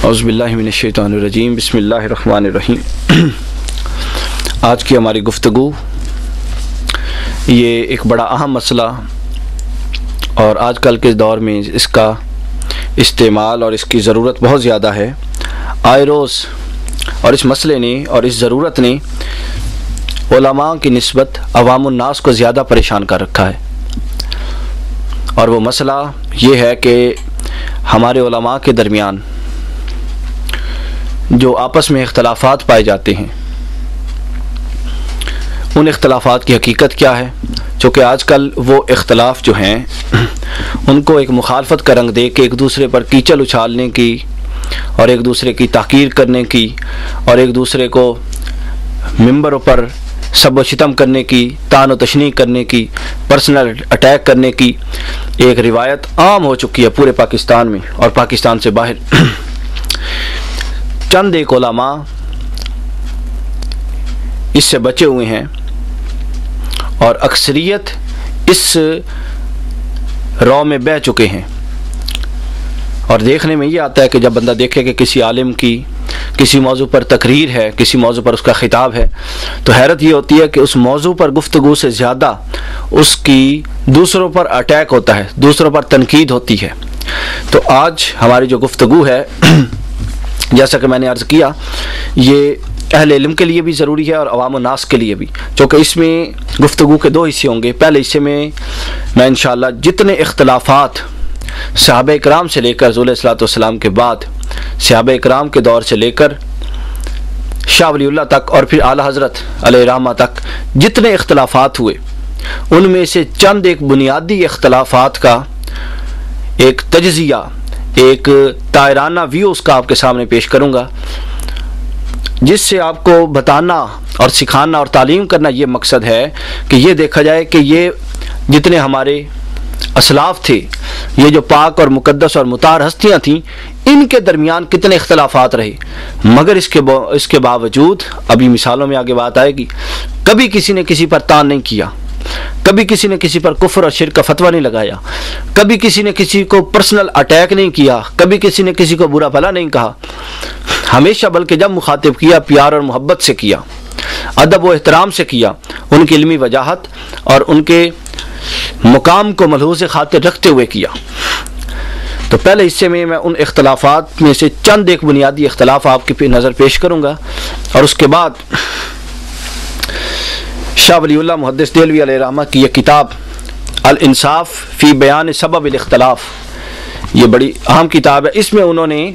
اعوذ باللہ من الشیطان الرجیم، بسم اللہ الرحمن الرحیم۔ آج کی ہماری گفتگو یہ ایک بڑا اہم مسئلہ اور آج کل کے دور میں اس کا استعمال اور اس کی ضرورت بہت زیادہ ہے۔ آئے روز اور اس مسئلے نے اور اس ضرورت نے علماء کی نسبت عوام الناس کو زیادہ پریشان کر رکھا ہے، اور وہ مسئلہ یہ ہے کہ ہمارے علماء کے درمیان جو آپس میں اختلافات پائے جاتے ہیں، ان اختلافات کی حقیقت کیا ہے؟ چونکہ آج کل وہ اختلاف جو ہیں ان کو ایک مخالفت کا رنگ دے کے ایک دوسرے پر کیچل اچھالنے کی اور ایک دوسرے کی تحقیر کرنے کی اور ایک دوسرے کو ممبروں پر سب و شتم کرنے کی، طعن و تشنیع کرنے کی، پرسنل اٹیک کرنے کی ایک روایت عام ہو چکی ہے پورے پاکستان میں اور پاکستان سے باہر۔ چند ایک علماء اس سے بچے ہوئے ہیں اور اکثریت اس رو میں بہہ چکے ہیں، اور دیکھنے میں یہ آتا ہے کہ جب بندہ دیکھے کہ کسی عالم کی کسی موضوع پر تقریر ہے، کسی موضوع پر اس کا خطاب ہے، تو حیرت یہ ہوتی ہے کہ اس موضوع پر گفتگو سے زیادہ اس کی دوسروں پر اٹیک ہوتا ہے، دوسروں پر تنقید ہوتی ہے۔ تو آج ہماری جو گفتگو ہے، جیسا کہ میں نے عرض کیا، یہ اہل علم کے لیے بھی ضروری ہے اور عوام الناس کے لیے بھی، چونکہ اس میں گفتگو کے دو حصے ہوں گے۔ پہلے حصے میں انشاءاللہ جتنے اختلافات صحابہ اکرام سے لے کر رسول صلی اللہ علیہ وسلم کے بعد صحابہ اکرام کے دور سے لے کر شاہ ولی اللہ تک اور پھر اعلیٰ حضرت علیہ رحمہ تک جتنے اختلافات ہوئے، ان میں سے چند ایک بنیادی اختلافات کا ایک تجزیہ، ایک تائرانہ ویو اس کا آپ کے سامنے پیش کروں گا، جس سے آپ کو بتانا اور سکھانا اور تعلیم کرنا یہ مقصد ہے کہ یہ دیکھا جائے کہ یہ جتنے ہمارے اسلاف تھے، یہ جو پاک اور مقدس اور مطہر ہستیاں تھیں، ان کے درمیان کتنے اختلافات رہے، مگر اس کے باوجود ابھی مثالوں میں آگے بات آئے گی، کبھی کسی نے کسی پر طعن نہیں کیا، کبھی کسی نے کسی پر کفر اور شرک کا فتویٰ نہیں لگایا، کبھی کسی نے کسی کو پرسنل اٹیک نہیں کیا، کبھی کسی نے کسی کو برا بھلا نہیں کہا، ہمیشہ بلکہ جب مخاطب کیا پیار اور محبت سے کیا، ادب و احترام سے کیا، ان کی علمی وجاہت اور ان کے مقام کو ملحوظ خاطر رکھتے ہوئے کیا۔ تو پہلے حصے میں ان اختلافات میں سے چند ایک بنیادی اختلاف آپ کی نظر پیش کروں گا، اور اس کے بعد شاہ ولی اللہ محدث دہلوی علیہ رحمہ کی یہ کتاب الانصاف فی بیان سبب الاختلاف، یہ بڑی اہم کتاب ہے۔ اس میں انہوں نے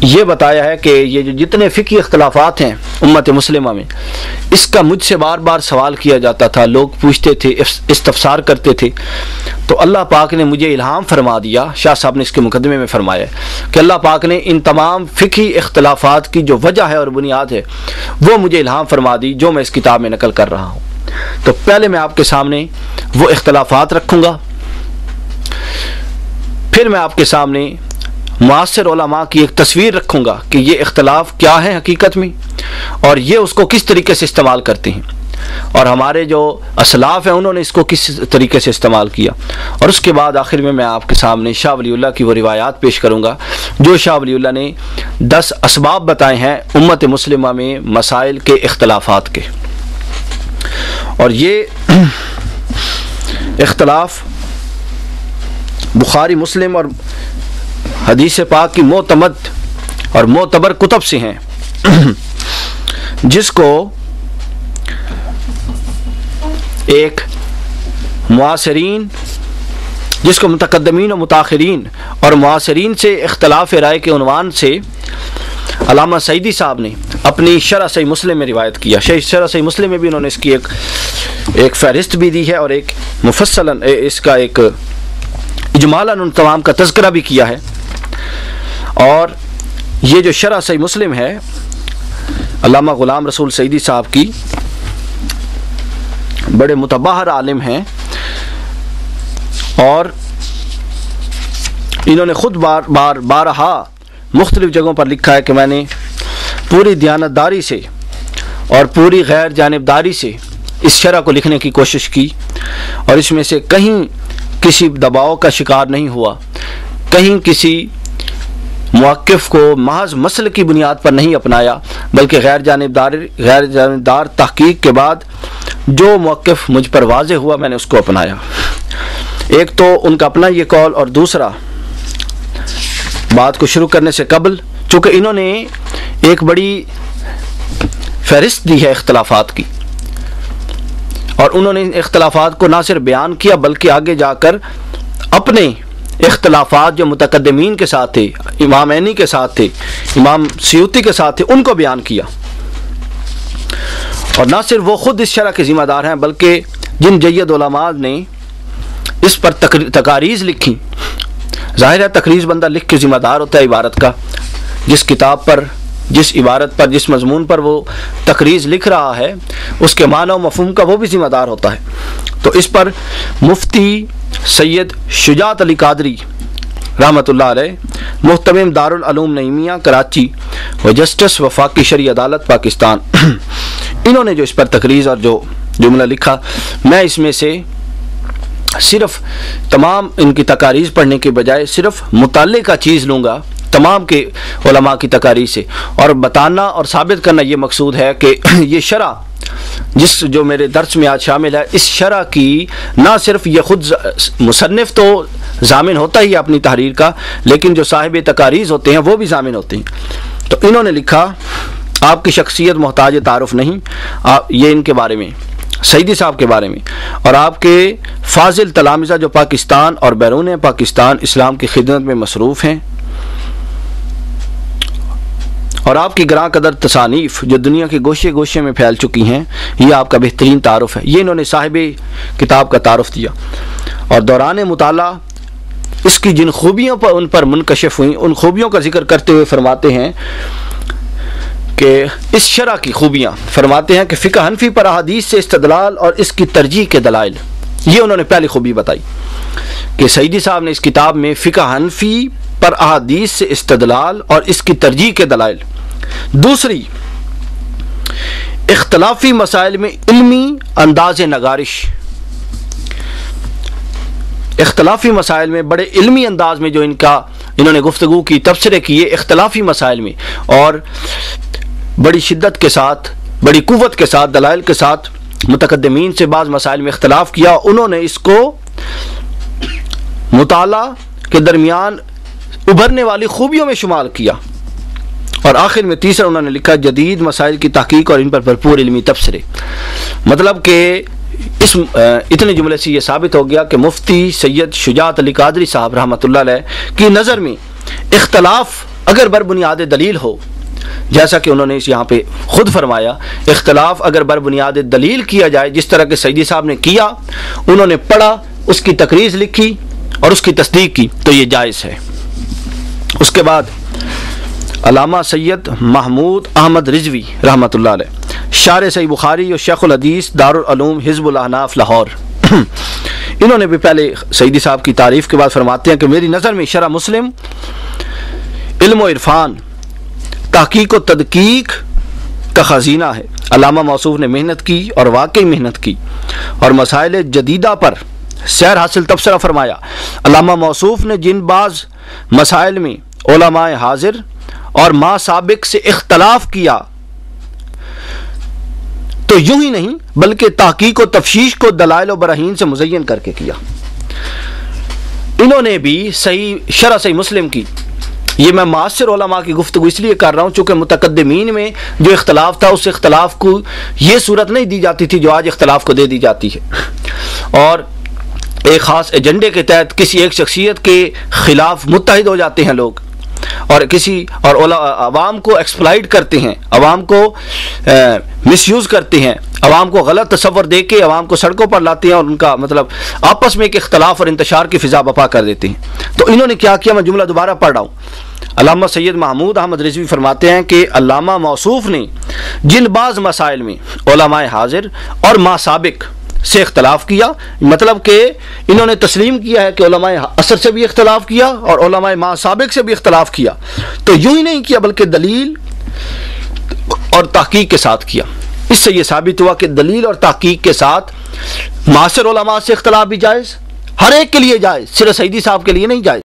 یہ بتایا ہے کہ یہ جو جتنے فقہی اختلافات ہیں امت مسلمہ میں، اس کا مجھ سے بار بار سوال کیا جاتا تھا، لوگ پوچھتے تھے، استفسار کرتے تھے، تو اللہ پاک نے مجھے الہام فرما دیا، شاہ صاحب نے اس کے مقدمے میں فرمایا کہ اللہ پاک نے ان تمام فقہی اختلافات کی جو وجہ ہے اور بنیاد ہے وہ مجھے الہام فرما دی، جو میں اس کتاب میں نقل کر رہا ہوں۔ تو پہلے میں آپ کے سامنے وہ اختلافات رکھوں گا، پھر میں آپ کے سامنے معاصر علماء کی ایک تصویر رکھوں گا کہ یہ اختلاف کیا ہے حقیقت میں، اور یہ اس کو کس طریقے سے استعمال کرتے ہیں، اور ہمارے جو اسلاف ہیں انہوں نے اس کو کس طریقے سے استعمال کیا، اور اس کے بعد آخر میں آپ کے سامنے شاہ ولی اللہ کی وہ روایات پیش کروں گا جو شاہ ولی اللہ نے 10 اسباب بتائے ہیں امت مسلمہ میں مسائل کے اختلافات کے، اور یہ اختلاف بخاری، مسلم اور حدیث پاک کی معتمد اور معتبر کتب سے ہیں، جس کو ایک معاصرین، جس کو متقدمین و متاخرین اور معاصرین سے اختلاف رائے کے عنوان سے علامہ سعیدی صاحب نے اپنی شرح صحیح مسلم میں روایت کیا۔ شرح صحیح مسلم میں بھی انہوں نے اس کی ایک فہرست بھی دی ہے اور ایک مفصلاً اس کا ایک اجمالاً ان تمام کا تذکرہ بھی کیا ہے۔ اور یہ جو شرح صحیح مسلم ہے علامہ غلام رسول سعیدی صاحب کی، بڑے متبحر عالم ہیں، اور انہوں نے خود بارہا مختلف جگہوں پر لکھا ہے کہ میں نے پوری دیانتداری سے اور پوری غیر جانبداری سے اس شرح کو لکھنے کی کوشش کی، اور اس میں سے کہیں کسی دباؤ کا شکار نہیں ہوا، کہیں کسی موقف کو محض مسل کی بنیاد پر نہیں اپنایا، بلکہ غیر جانبدار تحقیق کے بعد جو موقف مجھ پر واضح ہوا میں نے اس کو اپنایا۔ ایک تو ان کا اپنا یہ قول، اور دوسرا بات کو شروع کرنے سے قبل چونکہ انہوں نے ایک بڑی فہرست دی ہے اختلافات کی، اور انہوں نے اختلافات کو نہ صرف بیان کیا بلکہ آگے جا کر اپنے اختلافات جو متقدمین کے ساتھ تھے، امام عینی کے ساتھ تھے، امام سیوطی کے ساتھ تھے، ان کو بیان کیا۔ اور نہ صرف وہ خود اس شرح کے ذمہ دار ہیں بلکہ جن جید علماء نے اس پر تقاریض لکھی، ظاہر ہے تقریر بندہ لکھ کے ذمہ دار ہوتا ہے عبارت کا، جس کتاب پر، جس عبارت پر، جس مضمون پر وہ تقریر لکھ رہا ہے اس کے معنی و مفہوم کا وہ بھی ذمہ دار ہوتا ہے۔ تو اس پر مفتی سید شجاعت علی قادری رحمۃ اللہ علیہ، محتمم دارالعلوم نعیمیہ کراچی و جسٹس وفاقی شرعی عدالت پاکستان، انہوں نے جو اس پر تقریر اور جو جملہ لکھا، میں اس میں سے صرف تمام ان کی تقاریر پڑھنے کے بجائے صرف مطالعے کا چیز لوں گا تمام کے علماء کی تقاریر سے، اور بتانا اور ثابت کرنا یہ مقصود ہے کہ یہ شرح جس جو میرے درس میں آج شامل ہے، اس شرح کی نہ صرف یہ خود مصنف تو ضامن ہوتا ہی ہے اپنی تحریر کا، لیکن جو صاحب تقاریر ہوتے ہیں وہ بھی ضامن ہوتے ہیں۔ تو انہوں نے لکھا، آپ کی شخصیت محتاج تعارف نہیں، یہ ان کے بارے میں، سعیدی صاحب کے بارے میں، اور آپ کے فاضل تلامذہ جو پاکستان اور بیرون پاکستان اسلام کی خدمت میں مصروف ہیں، اور آپ کی گراں قدر تصانیف جو دنیا کے گوشے گوشے میں پھیل چکی ہیں، یہ آپ کا بہترین تعارف ہے۔ یہ انہوں نے صاحب کتاب کا تعارف دیا، اور دوران مطالعہ اس کی جن خوبیوں پر ان پر منکشف ہوئیں، ان خوبیوں کا ذکر کرتے ہوئے فرماتے ہیں کہ اس شرح کی خوبیاں، فرماتے ہیں کہ فقہ حنفی پر احادیث سے استدلال اور اس کی ترجیح کے دلائل، یہ انہوں نے پہلی خوبی بتائی کہ سعیدی صاحب نے اس کتاب میں فقہ حنفی پر احادیث سے استدلال اور اس کی ترجیح کے دلائل۔ دوسری، اختلافی مسائل میں علمی انداز نگارش، اختلافی مسائل میں بڑے علمی انداز میں جو انہوں نے گفتگو کی، تبصرے کیے اختلافی مسائل میں، اور بڑی شدت کے ساتھ، بڑی قوت کے ساتھ، دلائل کے ساتھ متقدمین سے بعض مسائل میں اختلاف کیا، انہوں نے اس کو مطالعہ کے درمیان ابھرنے والی خوبیوں میں شمار کیا۔ اور آخر میں تیسرا انہوں نے لکھا، جدید مسائل کی تحقیق اور ان پر بھرپور علمی تبصرے۔ مطلب کہ اس اتنے جملے سے یہ ثابت ہو گیا کہ مفتی سید شجاعت علی قادری صاحب رحمۃ اللہ علیہ کی نظر میں اختلاف اگر بر بنیاد دلیل ہو، جیسا کہ انہوں نے یہاں پہ خود فرمایا، اختلاف اگر بر بنیاد دلیل کیا جائے جس طرح کہ سعیدی صاحب نے کیا، انہوں نے پڑھا، اس کی تقریر لکھی اور اس کی تصدیق کی، تو یہ جائز ہے۔ اس کے بعد علامہ سید محمود احمد رضوی رحمۃ اللہ علیہ، شارح صحیح بخاری اور شیخ الحدیث دارالعلوم حزب الاحناف لاہور، انہوں نے بھی پہلے سعیدی صاحب کی تعریف کے بعد فرماتے ہیں کہ میری نظر میں شرح مسلم علم و عرفان، تحقیق و تدقیق کا خزینہ ہے۔ علامہ موصوف نے محنت کی اور واقعی محنت کی اور مسائل جدیدہ پر سیر حاصل تبصرہ فرمایا۔ علامہ موصوف نے جن بعض مسائل میں علماء حاضر اور ما سابق سے اختلاف کیا تو یوں ہی نہیں بلکہ تحقیق و تفشیش کو دلائل و براہین سے مزین کر کے کیا۔ انہوں نے بھی شرح صحیح مسلم کی، یہ میں معاصر علماء کی گفتگو اس لیے کر رہا ہوں چونکہ متقدمین میں جو اختلاف تھا اس اختلاف کو یہ صورت نہیں دی جاتی تھی جو آج اختلاف کو دے دی جاتی ہے، اور ایک خاص ایجنڈے کے تحت کسی ایک شخصیت کے خلاف متحد ہو جاتے ہیں لوگ، اور عوام کو ایکسپلائٹ کرتے ہیں، عوام کو مس یوز کرتے ہیں، عوام کو غلط تصور دے کے عوام کو سڑکوں پر لاتے ہیں اور ان کا مطلب آپس میں ایک اختلاف اور انتشار کی فضا بپا کر دیتے ہیں۔ تو انہوں نے کیا کیا، میں جملہ دوبارہ پڑھ رہا ہوں۔ علامہ سید محمود احمد رضوی فرماتے ہیں کہ علامہ موصوف نے جن بعض مسائل میں علماء حاضر اور ما سابق سے اختلاف کیا، مطلب کہ انہوں نے تسلیم کیا ہے کہ علماء عصر سے بھی اختلاف کیا اور علماء ما سابق سے بھی اختلاف کیا، تو یوں ہی نہیں کیا بلکہ دلیل اور تحقیق کے ساتھ کیا۔ اس سے یہ ثابت ہوا کہ دلیل اور تحقیق کے ساتھ معاصر علماء سے اختلاف بھی جائز، ہر ایک کے لیے جائز، صرف سعیدی صاحب کے لیے نہیں جائز۔